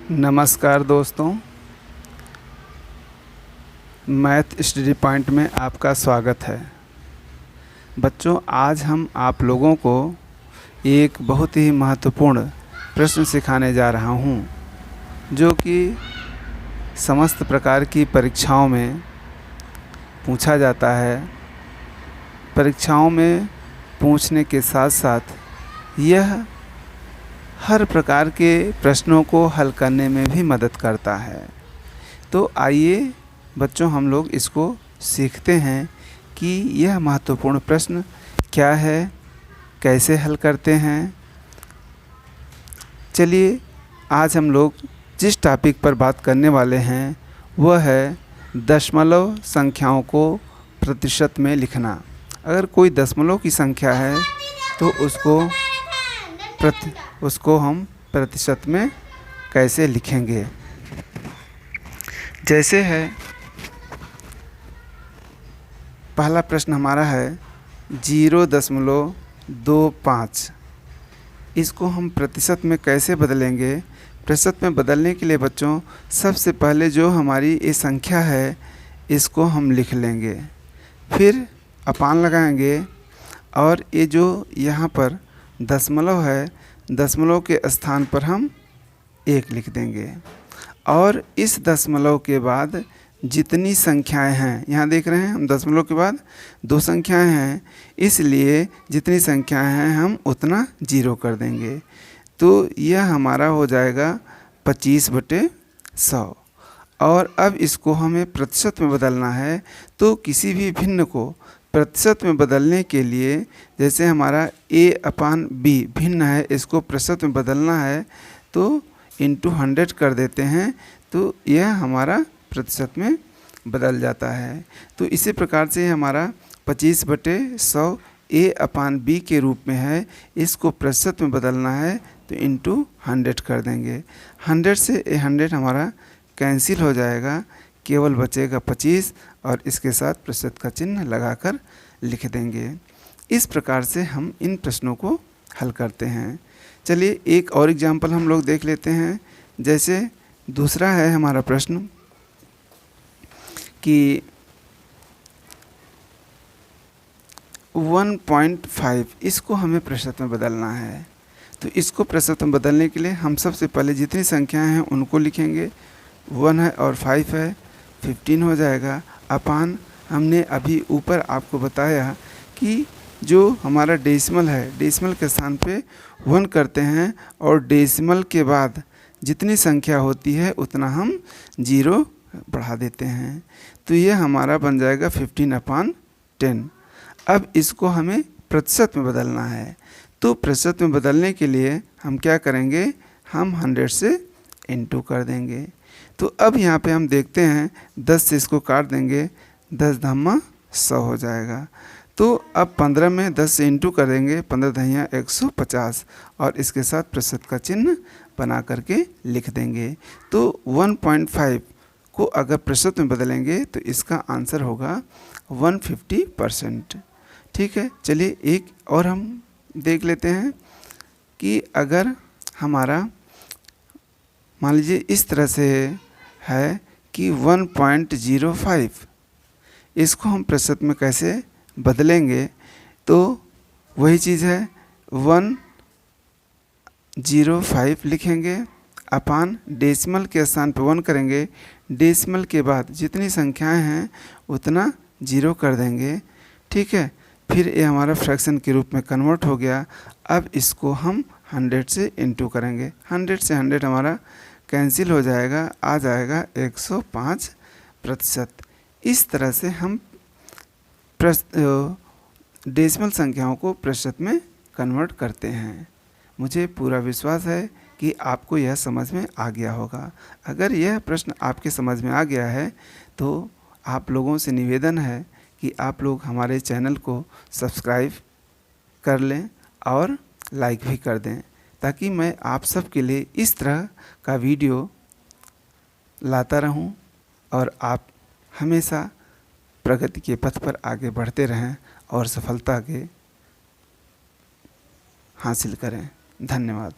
नमस्कार दोस्तों, math study point में आपका स्वागत है। बच्चों, आज हम आप लोगों को एक बहुत ही महत्वपूर्ण प्रश्न सिखाने जा रहा हूं, जो कि समस्त प्रकार की परीक्षाओं में पूछा जाता है। परीक्षाओं में पूछने के साथ साथ यह हर प्रकार के प्रश्नों को हल करने में भी मदद करता है। तो आइए बच्चों, हम लोग इसको सीखते हैं कि यह महत्वपूर्ण प्रश्न क्या है, कैसे हल करते हैं। चलिए, आज हम लोग जिस टॉपिक पर बात करने वाले हैं वह है दशमलव संख्याओं को प्रतिशत में लिखना। अगर कोई दशमलव की संख्या है तो उसको हम प्रतिशत में कैसे लिखेंगे। जैसे है, पहला प्रश्न हमारा है 0.25। इसको हम प्रतिशत में कैसे बदलेंगे। प्रतिशत में बदलने के लिए बच्चों, सबसे पहले जो हमारी ये संख्या है इसको हम लिख लेंगे, फिर अपान लगाएंगे और ये जो यहाँ पर दशमलव है, दशमलव के स्थान पर हम 1 लिख देंगे। और इस दशमलव के बाद जितनी संख्याएं हैं, यहाँ देख रहे हैं हम दशमलव के बाद 2 संख्याएं हैं, इसलिए जितनी संख्याएं हैं हम उतना 0 कर देंगे। तो यह हमारा हो जाएगा 25/100। और अब इसको हमें प्रतिशत में बदलना है। तो किसी भी भिन्न को प्रतिशत में बदलने के लिए, जैसे हमारा a/b भिन्न है, इसको प्रतिशत में बदलना है तो इंटू 100 कर देते हैं, तो यह हमारा प्रतिशत में बदल जाता है। तो इसी प्रकार से हमारा 25/100 a/b के रूप में है, इसको प्रतिशत में बदलना है तो इंटू 100 कर देंगे। 100 से 100 हमारा कैंसिल हो जाएगा, केवल बचेगा 25 और इसके साथ प्रतिशत का चिन्ह लगाकर लिख देंगे। इस प्रकार से हम इन प्रश्नों को हल करते हैं। चलिए एक और एग्जाम्पल हम लोग देख लेते हैं। जैसे दूसरा है हमारा प्रश्न कि 1.5, इसको हमें प्रतिशत में बदलना है। तो इसको प्रतिशत में बदलने के लिए हम सबसे पहले जितनी संख्याएं हैं उनको लिखेंगे। 1 है और 5 है, 15 हो जाएगा। अपान हमने अभी ऊपर आपको बताया कि जो हमारा डेसिमल है, डेसिमल के स्थान पे 1 करते हैं और डेसिमल के बाद जितनी संख्या होती है उतना हम 0 बढ़ा देते हैं। तो यह हमारा बन जाएगा 15/10। अब इसको हमें प्रतिशत में बदलना है। तो प्रतिशत में बदलने के लिए हम क्या करेंगे, हम 100 से इंटू कर देंगे। तो अब यहाँ पे हम देखते हैं 10 से इसको काट देंगे, 10×100 हो जाएगा। तो अब 15 में 10 से इंटू कर देंगे, 15×1 150 और इसके साथ प्रतिशत का चिन्ह बना करके लिख देंगे। तो 1.5 को अगर प्रतिशत में बदलेंगे तो इसका आंसर होगा 150%। ठीक है, चलिए एक और हम देख लेते हैं कि अगर हमारा मान लीजिए इस तरह से है कि 1.05, इसको हम प्रतिशत में कैसे बदलेंगे। तो वही चीज़ है, 105 लिखेंगे, अपान डेसिमल के स्थान पर 1 करेंगे, डेसिमल के बाद जितनी संख्याएं हैं उतना 0 कर देंगे। ठीक है, फिर ये हमारा फ्रैक्शन के रूप में कन्वर्ट हो गया। अब इसको हम 100 से इंटू करेंगे, 100 से 100 हमारा कैंसिल हो जाएगा, आ जाएगा 105%। इस तरह से हम डेसिमल संख्याओं को प्रतिशत में कन्वर्ट करते हैं। मुझे पूरा विश्वास है कि आपको यह समझ में आ गया होगा। अगर यह प्रश्न आपके समझ में आ गया है तो आप लोगों से निवेदन है कि आप लोग हमारे चैनल को सब्सक्राइब कर लें और लाइक भी कर दें, ताकि मैं आप सब के लिए इस तरह का वीडियो लाता रहूं और आप हमेशा प्रगति के पथ पर आगे बढ़ते रहें और सफलता के हासिल करें। धन्यवाद।